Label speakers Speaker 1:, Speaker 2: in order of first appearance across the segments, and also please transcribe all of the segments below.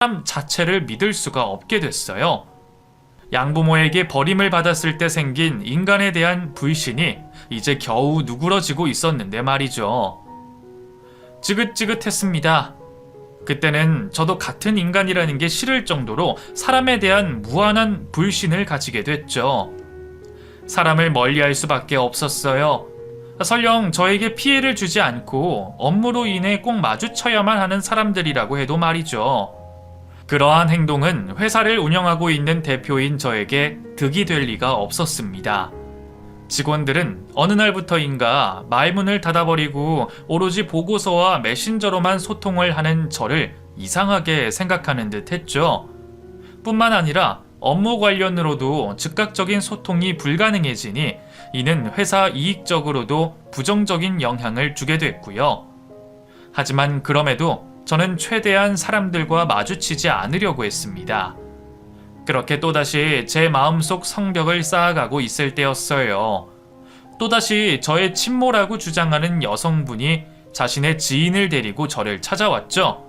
Speaker 1: 사람 자체를 믿을 수가 없게 됐어요. 양부모에게 버림을 받았을 때 생긴 인간에 대한 불신이 이제 겨우 누그러지고 있었는데 말이죠. 지긋지긋했습니다. 그때는 저도 같은 인간이라는 게 싫을 정도로 사람에 대한 무한한 불신을 가지게 됐죠. 사람을 멀리할 수밖에 없었어요. 설령 저에게 피해를 주지 않고 업무로 인해 꼭 마주쳐야만 하는 사람들이라고 해도 말이죠. 그러한 행동은 회사를 운영하고 있는 대표인 저에게 득이 될 리가 없었습니다. 직원들은 어느 날부터인가 말문을 닫아버리고 오로지 보고서와 메신저로만 소통을 하는 저를 이상하게 생각하는 듯 했죠. 뿐만 아니라 업무 관련으로도 즉각적인 소통이 불가능해지니 이는 회사 이익적으로도 부정적인 영향을 주게 됐고요. 하지만 그럼에도 저는 최대한 사람들과 마주치지 않으려고 했습니다. 그렇게 또다시 제 마음속 성벽을 쌓아가고 있을 때였어요. 또다시 저의 친모라고 주장하는 여성분이 자신의 지인을 데리고 저를 찾아왔죠.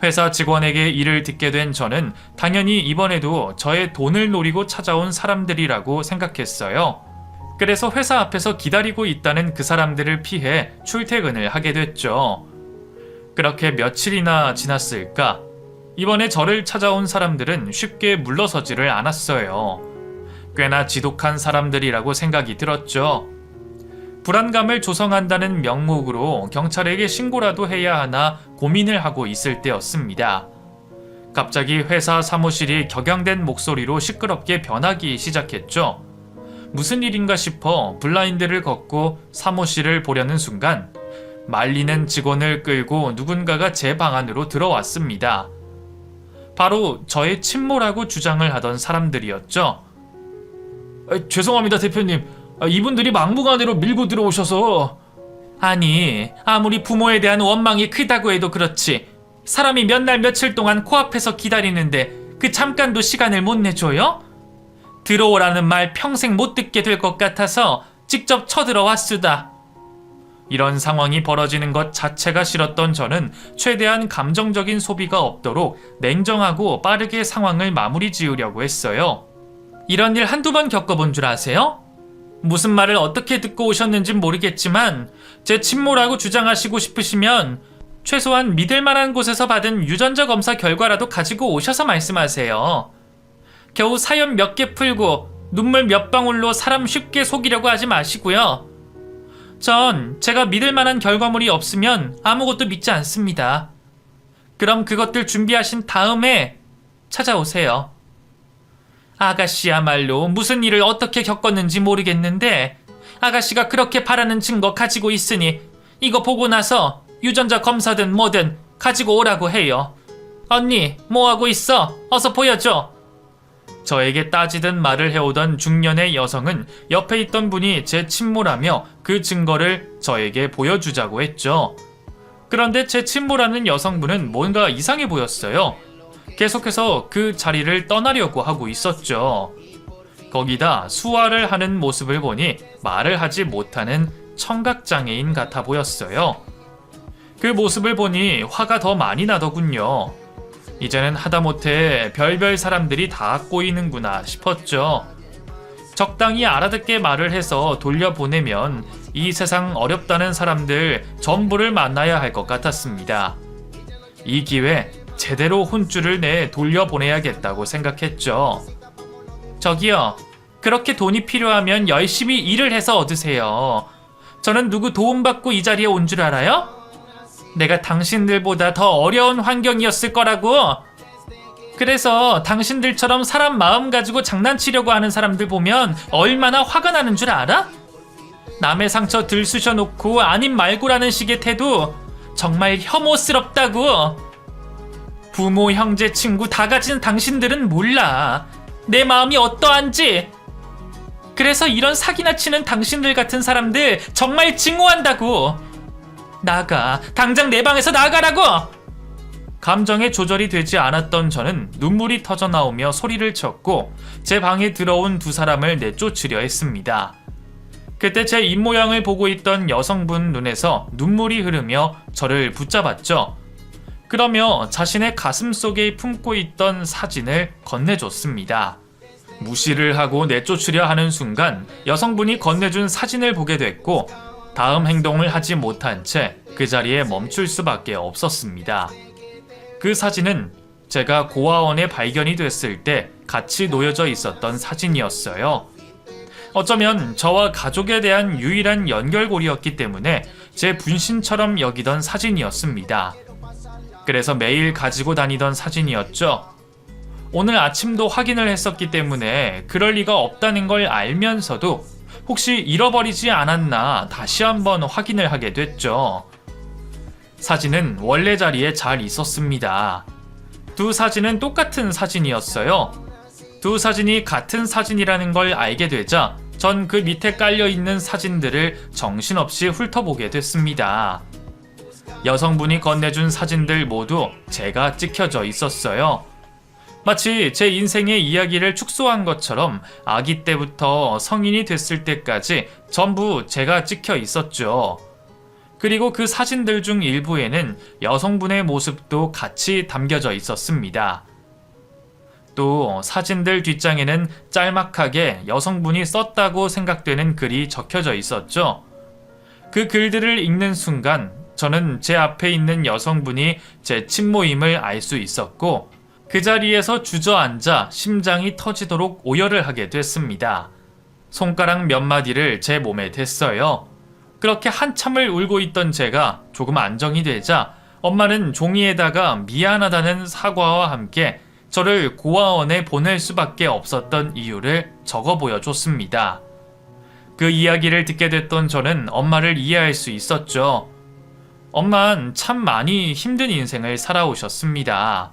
Speaker 1: 회사 직원에게 일을 듣게 된 저는 당연히 이번에도 저의 돈을 노리고 찾아온 사람들이라고 생각했어요. 그래서 회사 앞에서 기다리고 있다는 그 사람들을 피해 출퇴근을 하게 됐죠. 그렇게 며칠이나 지났을까? 이번에 저를 찾아온 사람들은 쉽게 물러서지를 않았어요. 꽤나 지독한 사람들이라고 생각이 들었죠. 불안감을 조성한다는 명목으로 경찰에게 신고라도 해야 하나 고민을 하고 있을 때였습니다. 갑자기 회사 사무실이 격양된 목소리로 시끄럽게 변하기 시작했죠. 무슨 일인가 싶어 블라인드를 걷고 사무실을 보려는 순간 말리는 직원을 끌고 누군가가 제 방 안으로 들어왔습니다. 바로 저의 친모라고 주장을 하던 사람들이었죠. 죄송합니다, 대표님. 이분들이 막무가내로 밀고 들어오셔서. 아니, 아무리 부모에 대한 원망이 크다고 해도 그렇지. 사람이 몇 날 며칠 동안 코앞에서 기다리는데 그 잠깐도 시간을 못 내줘요? 들어오라는 말 평생 못 듣게 될 것 같아서 직접 쳐들어왔수다. 이런 상황이 벌어지는 것 자체가 싫었던 저는 최대한 감정적인 소비가 없도록 냉정하고 빠르게 상황을 마무리 지으려고 했어요. 이런 일 한두 번 겪어본 줄 아세요? 무슨 말을 어떻게 듣고 오셨는진 모르겠지만 제 친모라고 주장하시고 싶으시면 최소한 믿을 만한 곳에서 받은 유전자 검사 결과라도 가지고 오셔서 말씀하세요. 겨우 사연 몇 개 풀고 눈물 몇 방울로 사람 쉽게 속이려고 하지 마시고요. 전 제가 믿을 만한 결과물이 없으면 아무것도 믿지 않습니다. 그럼 그것들 준비하신 다음에 찾아오세요. 아가씨야말로 무슨 일을 어떻게 겪었는지 모르겠는데 아가씨가 그렇게 바라는 증거 가지고 있으니 이거 보고 나서 유전자 검사든 뭐든 가지고 오라고 해요. 언니, 뭐하고 있어? 어서 보여줘. 저에게 따지듯 말을 해오던 중년의 여성은 옆에 있던 분이 제 친모라며 그 증거를 저에게 보여주자고 했죠. 그런데 제 친모라는 여성분은 뭔가 이상해 보였어요. 계속해서 그 자리를 떠나려고 하고 있었죠. 거기다 수화를 하는 모습을 보니 말을 하지 못하는 청각장애인 같아 보였어요. 그 모습을 보니 화가 더 많이 나더군요. 이제는 하다못해 별별 사람들이 다 꼬이는구나 싶었죠. 적당히 알아듣게 말을 해서 돌려보내면 이 세상 어렵다는 사람들 전부를 만나야 할 것 같았습니다. 이 기회 제대로 혼쭐을 내 돌려보내야겠다고 생각했죠. 저기요, 그렇게 돈이 필요하면 열심히 일을 해서 얻으세요. 저는 누구 도움받고 이 자리에 온 줄 알아요? 내가 당신들보다 더 어려운 환경이었을 거라고. 그래서 당신들처럼 사람 마음 가지고 장난치려고 하는 사람들 보면 얼마나 화가 나는 줄 알아? 남의 상처 들쑤셔놓고 아님 말고라는 식의 태도 정말 혐오스럽다고. 부모, 형제, 친구 다 가진 당신들은 몰라 내 마음이 어떠한지. 그래서 이런 사기나 치는 당신들 같은 사람들 정말 증오한다고. 나가, 당장 내 방에서 나가라고! 감정의 조절이 되지 않았던 저는 눈물이 터져 나오며 소리를 쳤고 제 방에 들어온 두 사람을 내쫓으려 했습니다. 그때 제 입모양을 보고 있던 여성분 눈에서 눈물이 흐르며 저를 붙잡았죠. 그러며 자신의 가슴 속에 품고 있던 사진을 건네줬습니다. 무시를 하고 내쫓으려 하는 순간 여성분이 건네준 사진을 보게 됐고 다음 행동을 하지 못한 채 그 자리에 멈출 수밖에 없었습니다. 그 사진은 제가 고아원에 발견이 됐을 때 같이 놓여져 있었던 사진이었어요. 어쩌면 저와 가족에 대한 유일한 연결고리였기 때문에 제 분신처럼 여기던 사진이었습니다. 그래서 매일 가지고 다니던 사진이었죠. 오늘 아침도 확인을 했었기 때문에 그럴 리가 없다는 걸 알면서도 혹시 잃어버리지 않았나 다시 한번 확인을 하게 됐죠. 사진은 원래 자리에 잘 있었습니다. 두 사진은 똑같은 사진이었어요. 두 사진이 같은 사진이라는 걸 알게 되자 전 그 밑에 깔려있는 사진들을 정신없이 훑어보게 됐습니다. 여성분이 건네준 사진들 모두 제가 찍혀져 있었어요. 마치 제 인생의 이야기를 축소한 것처럼 아기 때부터 성인이 됐을 때까지 전부 제가 찍혀 있었죠. 그리고 그 사진들 중 일부에는 여성분의 모습도 같이 담겨져 있었습니다. 또 사진들 뒷장에는 짤막하게 여성분이 썼다고 생각되는 글이 적혀져 있었죠. 그 글들을 읽는 순간 저는 제 앞에 있는 여성분이 제 친모임을 알 수 있었고 그 자리에서 주저앉아 심장이 터지도록 오열을 하게 됐습니다. 손가락 몇 마디를 제 몸에 댔어요. 그렇게 한참을 울고 있던 제가 조금 안정이 되자 엄마는 종이에다가 미안하다는 사과와 함께 저를 고아원에 보낼 수밖에 없었던 이유를 적어 보여줬습니다. 그 이야기를 듣게 됐던 저는 엄마를 이해할 수 있었죠. 엄마는 참 많이 힘든 인생을 살아오셨습니다.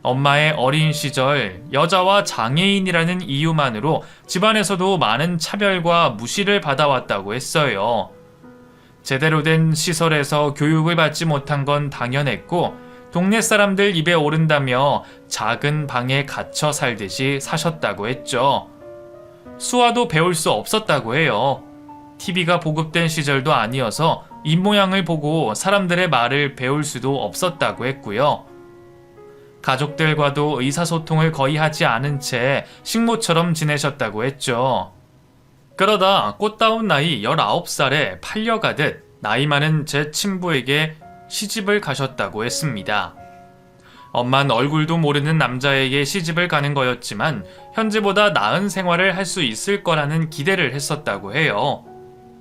Speaker 1: 엄마의 어린 시절 여자와 장애인이라는 이유만으로 집안에서도 많은 차별과 무시를 받아왔다고 했어요. 제대로 된 시설에서 교육을 받지 못한 건 당연했고 동네 사람들 입에 오른다며 작은 방에 갇혀 살듯이 사셨다고 했죠. 수화도 배울 수 없었다고 해요. TV가 보급된 시절도 아니어서 입모양을 보고 사람들의 말을 배울 수도 없었다고 했고요. 가족들과도 의사소통을 거의 하지 않은 채 식모처럼 지내셨다고 했죠. 그러다 꽃다운 나이 19살에 팔려가듯 나이 많은 제 친부에게 시집을 가셨다고 했습니다. 엄만 얼굴도 모르는 남자에게 시집을 가는 거였지만 현재보다 나은 생활을 할 수 있을 거라는 기대를 했었다고 해요.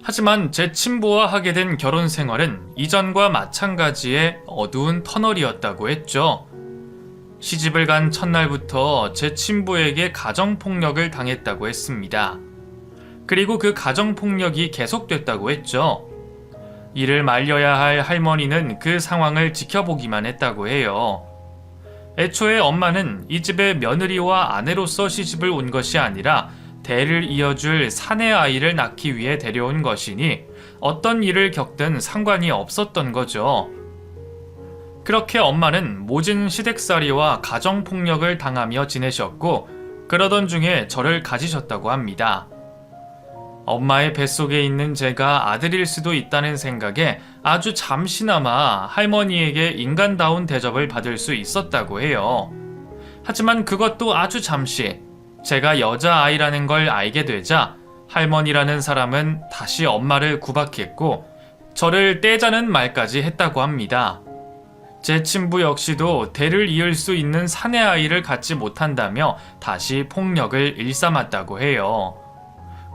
Speaker 1: 하지만 제 친부와 하게 된 결혼 생활은 이전과 마찬가지의 어두운 터널이었다고 했죠. 시집을 간 첫날부터 제 친부에게 가정폭력을 당했다고 했습니다. 그리고 그 가정폭력이 계속됐다고 했죠. 이를 말려야 할 할머니는 그 상황을 지켜보기만 했다고 해요. 애초에 엄마는 이 집에 며느리와 아내로서 시집을 온 것이 아니라 대를 이어줄 사내 아이를 낳기 위해 데려온 것이니 어떤 일을 겪든 상관이 없었던 거죠. 그렇게 엄마는 모진 시댁살이와 가정폭력을 당하며 지내셨고 그러던 중에 저를 가지셨다고 합니다. 엄마의 뱃속에 있는 제가 아들일 수도 있다는 생각에 아주 잠시나마 할머니에게 인간다운 대접을 받을 수 있었다고 해요. 하지만 그것도 아주 잠시 제가 여자아이라는 걸 알게 되자 할머니라는 사람은 다시 엄마를 구박했고 저를 떼자는 말까지 했다고 합니다. 제 친부 역시도 대를 이을 수 있는 사내 아이를 갖지 못한다며 다시 폭력을 일삼았다고 해요.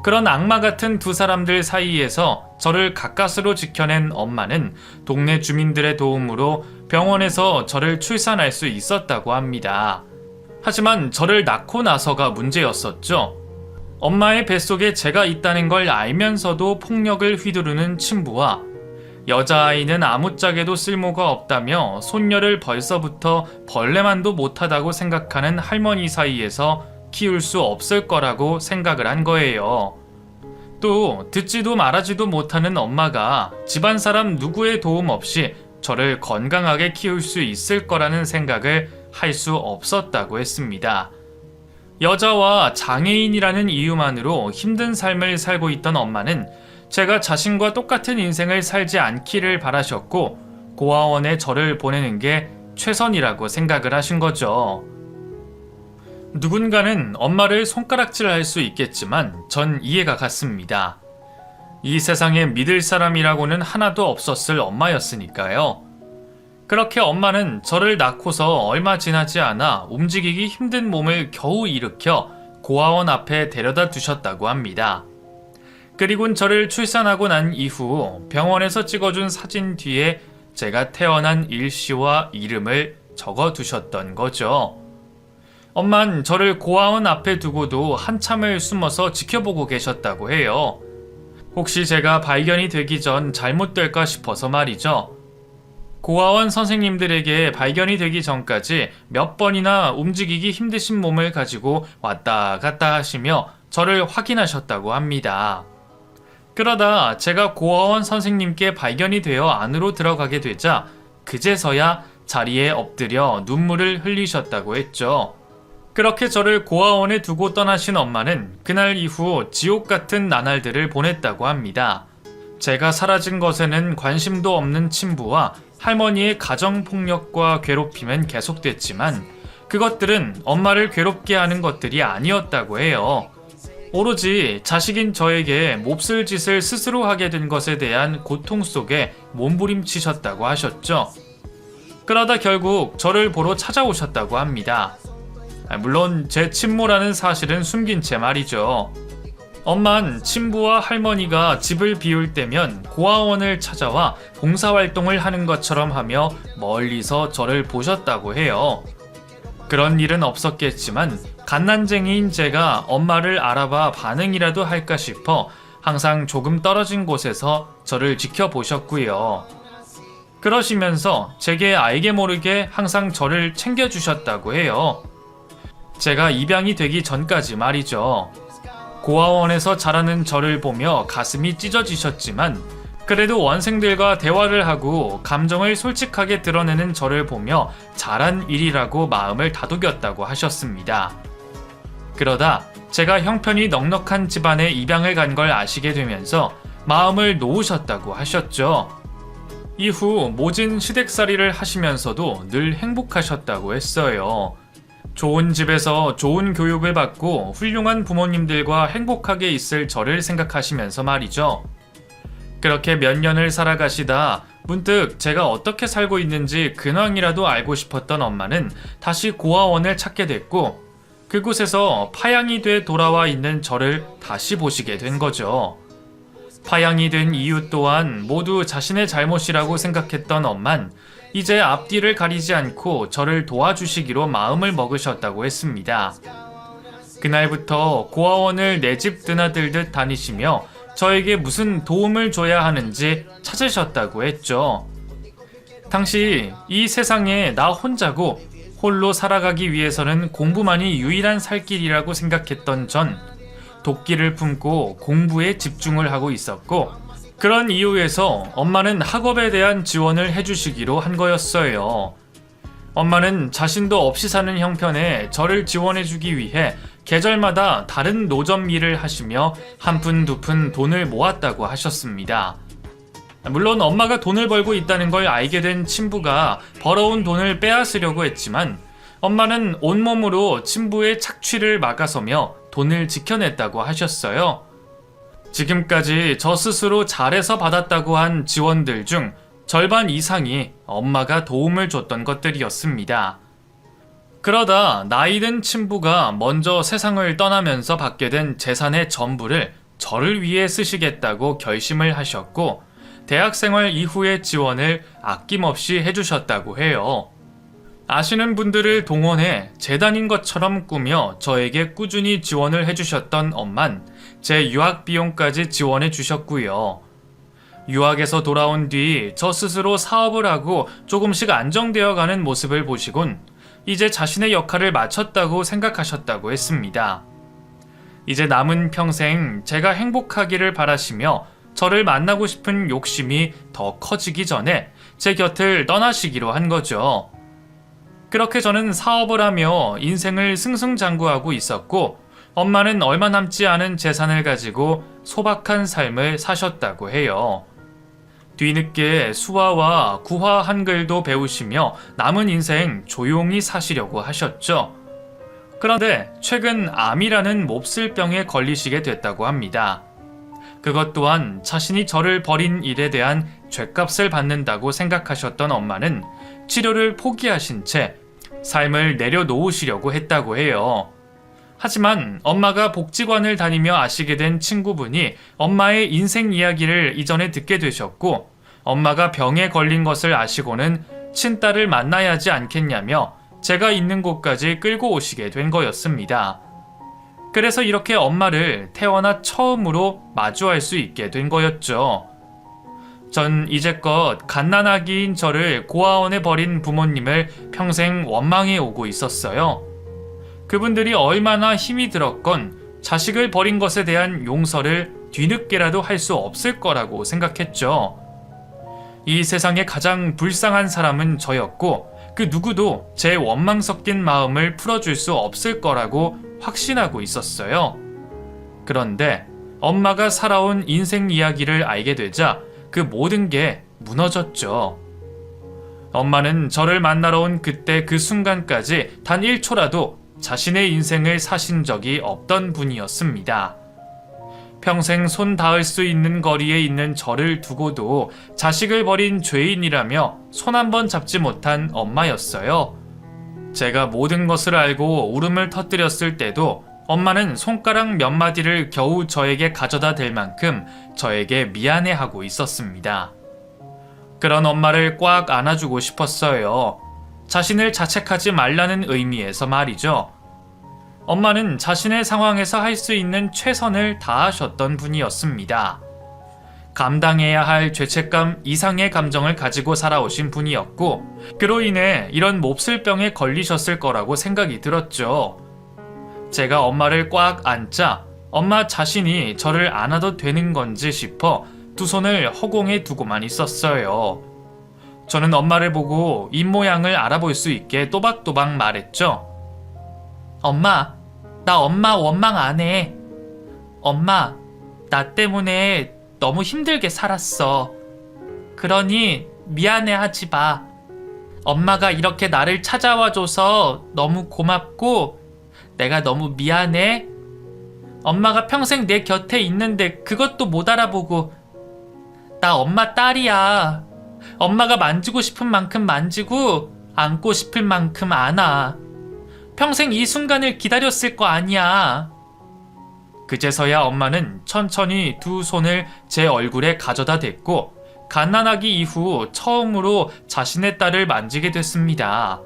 Speaker 1: 그런 악마 같은 두 사람들 사이에서 저를 가까스로 지켜낸 엄마는 동네 주민들의 도움으로 병원에서 저를 출산할 수 있었다고 합니다. 하지만 저를 낳고 나서가 문제였었죠. 엄마의 뱃속에 제가 있다는 걸 알면서도 폭력을 휘두르는 친부와 여자아이는 아무짝에도 쓸모가 없다며 손녀를 벌써부터 벌레만도 못하다고 생각하는 할머니 사이에서 키울 수 없을 거라고 생각을 한 거예요. 또 듣지도 말하지도 못하는 엄마가 집안 사람 누구의 도움 없이 저를 건강하게 키울 수 있을 거라는 생각을 할 수 없었다고 했습니다. 여자와 장애인이라는 이유만으로 힘든 삶을 살고 있던 엄마는 제가 자신과 똑같은 인생을 살지 않기를 바라셨고 고아원에 저를 보내는 게 최선이라고 생각을 하신 거죠. 누군가는 엄마를 손가락질할 수 있겠지만 전 이해가 갔습니다. 이 세상에 믿을 사람이라고는 하나도 없었을 엄마였으니까요. 그렇게 엄마는 저를 낳고서 얼마 지나지 않아 움직이기 힘든 몸을 겨우 일으켜 고아원 앞에 데려다 두셨다고 합니다. 그리곤 저를 출산하고 난 이후 병원에서 찍어준 사진 뒤에 제가 태어난 일시와 이름을 적어 두셨던 거죠. 엄만 저를 고아원 앞에 두고도 한참을 숨어서 지켜보고 계셨다고 해요. 혹시 제가 발견이 되기 전 잘못될까 싶어서 말이죠. 고아원 선생님들에게 발견이 되기 전까지 몇 번이나 움직이기 힘드신 몸을 가지고 왔다 갔다 하시며 저를 확인하셨다고 합니다. 그러다 제가 고아원 선생님께 발견이 되어 안으로 들어가게 되자 그제서야 자리에 엎드려 눈물을 흘리셨다고 했죠. 그렇게 저를 고아원에 두고 떠나신 엄마는 그날 이후 지옥 같은 나날들을 보냈다고 합니다. 제가 사라진 것에는 관심도 없는 친부와 할머니의 가정폭력과 괴롭힘은 계속됐지만 그것들은 엄마를 괴롭게 하는 것들이 아니었다고 해요. 오로지 자식인 저에게 몹쓸 짓을 스스로 하게 된 것에 대한 고통 속에 몸부림치셨다고 하셨죠. 그러다 결국 저를 보러 찾아오셨다고 합니다. 물론 제 친모라는 사실은 숨긴 채 말이죠. 엄만 친부와 할머니가 집을 비울 때면 고아원을 찾아와 봉사활동을 하는 것처럼 하며 멀리서 저를 보셨다고 해요. 그런 일은 없었겠지만 갓난쟁이인 제가 엄마를 알아봐 반응이라도 할까 싶어 항상 조금 떨어진 곳에서 저를 지켜보셨고요. 그러시면서 제게 알게 모르게 항상 저를 챙겨주셨다고 해요. 제가 입양이 되기 전까지 말이죠. 고아원에서 자라는 저를 보며 가슴이 찢어지셨지만 그래도 원생들과 대화를 하고 감정을 솔직하게 드러내는 저를 보며 잘한 일이라고 마음을 다독였다고 하셨습니다. 그러다 제가 형편이 넉넉한 집안에 입양을 간 걸 아시게 되면서 마음을 놓으셨다고 하셨죠. 이후 모진 시댁살이를 하시면서도 늘 행복하셨다고 했어요. 좋은 집에서 좋은 교육을 받고 훌륭한 부모님들과 행복하게 있을 저를 생각하시면서 말이죠. 그렇게 몇 년을 살아가시다 문득 제가 어떻게 살고 있는지 근황이라도 알고 싶었던 엄마는 다시 고아원을 찾게 됐고 그곳에서 파양이 돼 돌아와 있는 저를 다시 보시게 된 거죠. 파양이 된 이유 또한 모두 자신의 잘못이라고 생각했던 엄만 이제 앞뒤를 가리지 않고 저를 도와주시기로 마음을 먹으셨다고 했습니다. 그날부터 고아원을 내 집 드나들듯 다니시며 저에게 무슨 도움을 줘야 하는지 찾으셨다고 했죠. 당시 이 세상에 나 혼자고 홀로 살아가기 위해서는 공부만이 유일한 살 길이라고 생각했던 전 도끼를 품고 공부에 집중을 하고 있었고 그런 이유에서 엄마는 학업에 대한 지원을 해주시기로 한 거였어요. 엄마는 자신도 없이 사는 형편에 저를 지원해주기 위해 계절마다 다른 노점 일을 하시며 한 푼 두 푼 돈을 모았다고 하셨습니다. 물론 엄마가 돈을 벌고 있다는 걸 알게 된 친부가 벌어온 돈을 빼앗으려고 했지만 엄마는 온몸으로 친부의 착취를 막아서며 돈을 지켜냈다고 하셨어요. 지금까지 저 스스로 잘해서 받았다고 한 지원들 중 절반 이상이 엄마가 도움을 줬던 것들이었습니다. 그러다 나이든 친부가 먼저 세상을 떠나면서 받게 된 재산의 전부를 저를 위해 쓰시겠다고 결심을 하셨고 대학생활 이후의 지원을 아낌없이 해주셨다고 해요. 아시는 분들을 동원해 재단인 것처럼 꾸며 저에게 꾸준히 지원을 해주셨던 엄만 제 유학 비용까지 지원해 주셨고요. 유학에서 돌아온 뒤 저 스스로 사업을 하고 조금씩 안정되어 가는 모습을 보시곤 이제 자신의 역할을 마쳤다고 생각하셨다고 했습니다. 이제 남은 평생 제가 행복하기를 바라시며 저를 만나고 싶은 욕심이 더 커지기 전에 제 곁을 떠나시기로 한 거죠. 그렇게 저는 사업을 하며 인생을 승승장구하고 있었고 엄마는 얼마 남지 않은 재산을 가지고 소박한 삶을 사셨다고 해요. 뒤늦게 수화와 구화 한글도 배우시며 남은 인생 조용히 사시려고 하셨죠. 그런데 최근 암이라는 몹쓸 병에 걸리시게 됐다고 합니다. 그것 또한 자신이 저를 버린 일에 대한 죗값을 받는다고 생각하셨던 엄마는 치료를 포기하신 채 삶을 내려놓으시려고 했다고 해요. 하지만 엄마가 복지관을 다니며 아시게 된 친구분이 엄마의 인생 이야기를 이전에 듣게 되셨고, 엄마가 병에 걸린 것을 아시고는 친딸을 만나야 하지 않겠냐며 제가 있는 곳까지 끌고 오시게 된 거였습니다. 그래서 이렇게 엄마를 태어나 처음으로 마주할 수 있게 된 거였죠. 전 이제껏 갓난아기인 저를 고아원에 버린 부모님을 평생 원망해 오고 있었어요. 그분들이 얼마나 힘이 들었건 자식을 버린 것에 대한 용서를 뒤늦게라도 할 수 없을 거라고 생각했죠. 이 세상에 가장 불쌍한 사람은 저였고 그 누구도 제 원망 섞인 마음을 풀어줄 수 없을 거라고 확신하고 있었어요. 그런데 엄마가 살아온 인생 이야기를 알게 되자 그 모든 게 무너졌죠. 엄마는 저를 만나러 온 그때 그 순간까지 단 1초라도 자신의 인생을 사신 적이 없던 분이었습니다. 평생 손 닿을 수 있는 거리에 있는 저를 두고도 자식을 버린 죄인이라며 손 한 번 잡지 못한 엄마였어요. 제가 모든 것을 알고 울음을 터뜨렸을 때도 엄마는 손가락 몇 마디를 겨우 저에게 가져다 댈 만큼 저에게 미안해하고 있었습니다. 그런 엄마를 꽉 안아주고 싶었어요. 자신을 자책하지 말라는 의미에서 말이죠. 엄마는 자신의 상황에서 할 수 있는 최선을 다하셨던 분이었습니다. 감당해야 할 죄책감 이상의 감정을 가지고 살아오신 분이었고, 그로 인해 이런 몹쓸 병에 걸리셨을 거라고 생각이 들었죠. 제가 엄마를 꽉 안자 엄마 자신이 저를 안아도 되는 건지 싶어 두 손을 허공에 두고만 있었어요. 저는 엄마를 보고 입모양을 알아볼 수 있게 또박또박 말했죠. 엄마, 나 엄마 원망 안 해. 엄마, 나 때문에 너무 힘들게 살았어. 그러니 미안해 하지 마. 엄마가 이렇게 나를 찾아와줘서 너무 고맙고 내가 너무 미안해. 엄마가 평생 내 곁에 있는데 그것도 못 알아보고. 나 엄마 딸이야. 엄마가 만지고 싶은 만큼 만지고 안고 싶을 만큼 안아. 평생 이 순간을 기다렸을 거 아니야. 그제서야 엄마는 천천히 두 손을 제 얼굴에 가져다 댔고 갓난아기 이후 처음으로 자신의 딸을 만지게 됐습니다.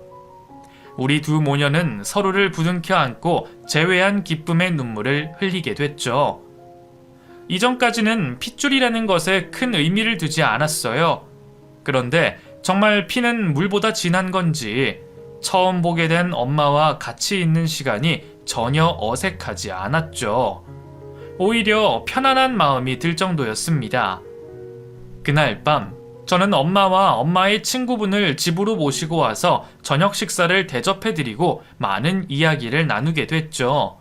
Speaker 1: 우리 두 모녀는 서로를 부둥켜 안고 재회한 기쁨의 눈물을 흘리게 됐죠. 이전까지는 핏줄이라는 것에 큰 의미를 두지 않았어요. 그런데 정말 피는 물보다 진한 건지 처음 보게 된 엄마와 같이 있는 시간이 전혀 어색하지 않았죠. 오히려 편안한 마음이 들 정도였습니다. 그날 밤 저는 엄마와 엄마의 친구분을 집으로 모시고 와서 저녁 식사를 대접해드리고 많은 이야기를 나누게 됐죠.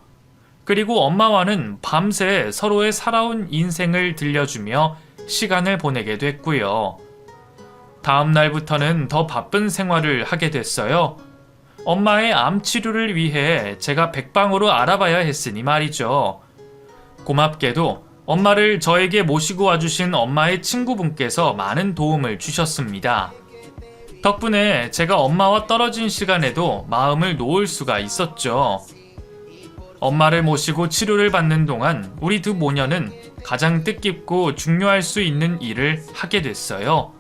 Speaker 1: 그리고 엄마와는 밤새 서로의 살아온 인생을 들려주며 시간을 보내게 됐고요. 다음 날부터는 더 바쁜 생활을 하게 됐어요. 엄마의 암 치료를 위해 제가 백방으로 알아봐야 했으니 말이죠. 고맙게도 엄마를 저에게 모시고 와주신 엄마의 친구분께서 많은 도움을 주셨습니다. 덕분에 제가 엄마와 떨어진 시간에도 마음을 놓을 수가 있었죠. 엄마를 모시고 치료를 받는 동안 우리 두 모녀는 가장 뜻깊고 중요할 수 있는 일을 하게 됐어요.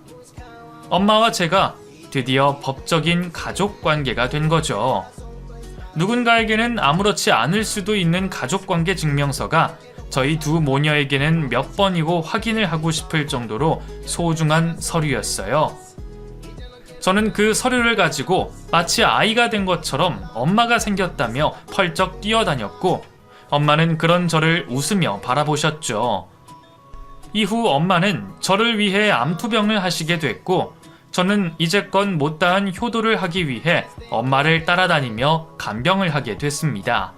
Speaker 1: 엄마와 제가 드디어 법적인 가족 관계가 된 거죠. 누군가에게는 아무렇지 않을 수도 있는 가족관계 증명서가 저희 두 모녀에게는 몇 번이고 확인을 하고 싶을 정도로 소중한 서류였어요. 저는 그 서류를 가지고 마치 아이가 된 것처럼 엄마가 생겼다며 펄쩍 뛰어다녔고, 엄마는 그런 저를 웃으며 바라보셨죠. 이후 엄마는 저를 위해 암투병을 하시게 됐고, 저는 이제껏 못다한 효도를 하기 위해 엄마를 따라다니며 간병을 하게 됐습니다.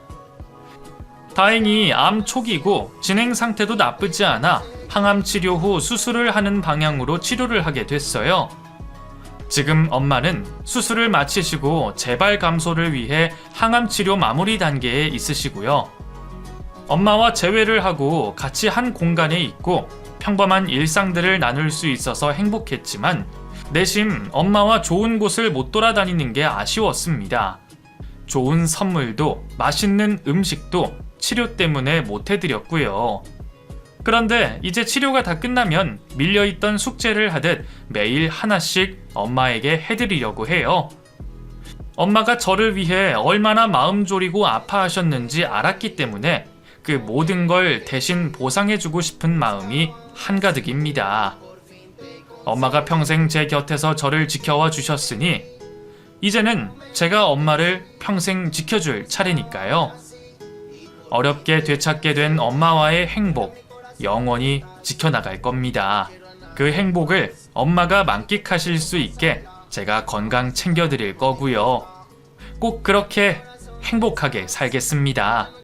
Speaker 1: 다행히 암 초기고 진행 상태도 나쁘지 않아 항암 치료 후 수술을 하는 방향으로 치료를 하게 됐어요. 지금 엄마는 수술을 마치시고 재발 감소를 위해 항암 치료 마무리 단계에 있으시고요. 엄마와 재회를 하고 같이 한 공간에 있고 평범한 일상들을 나눌 수 있어서 행복했지만 내심 엄마와 좋은 곳을 못 돌아다니는 게 아쉬웠습니다. 좋은 선물도 맛있는 음식도 치료 때문에 못 해드렸고요. 그런데 이제 치료가 다 끝나면 밀려있던 숙제를 하듯 매일 하나씩 엄마에게 해드리려고 해요. 엄마가 저를 위해 얼마나 마음 졸이고 아파하셨는지 알았기 때문에 그 모든 걸 대신 보상해주고 싶은 마음이 한가득입니다. 엄마가 평생 제 곁에서 저를 지켜와 주셨으니 이제는 제가 엄마를 평생 지켜줄 차례니까요. 어렵게 되찾게 된 엄마와의 행복, 영원히 지켜나갈 겁니다. 그 행복을 엄마가 만끽하실 수 있게 제가 건강 챙겨드릴 거고요. 꼭 그렇게 행복하게 살겠습니다.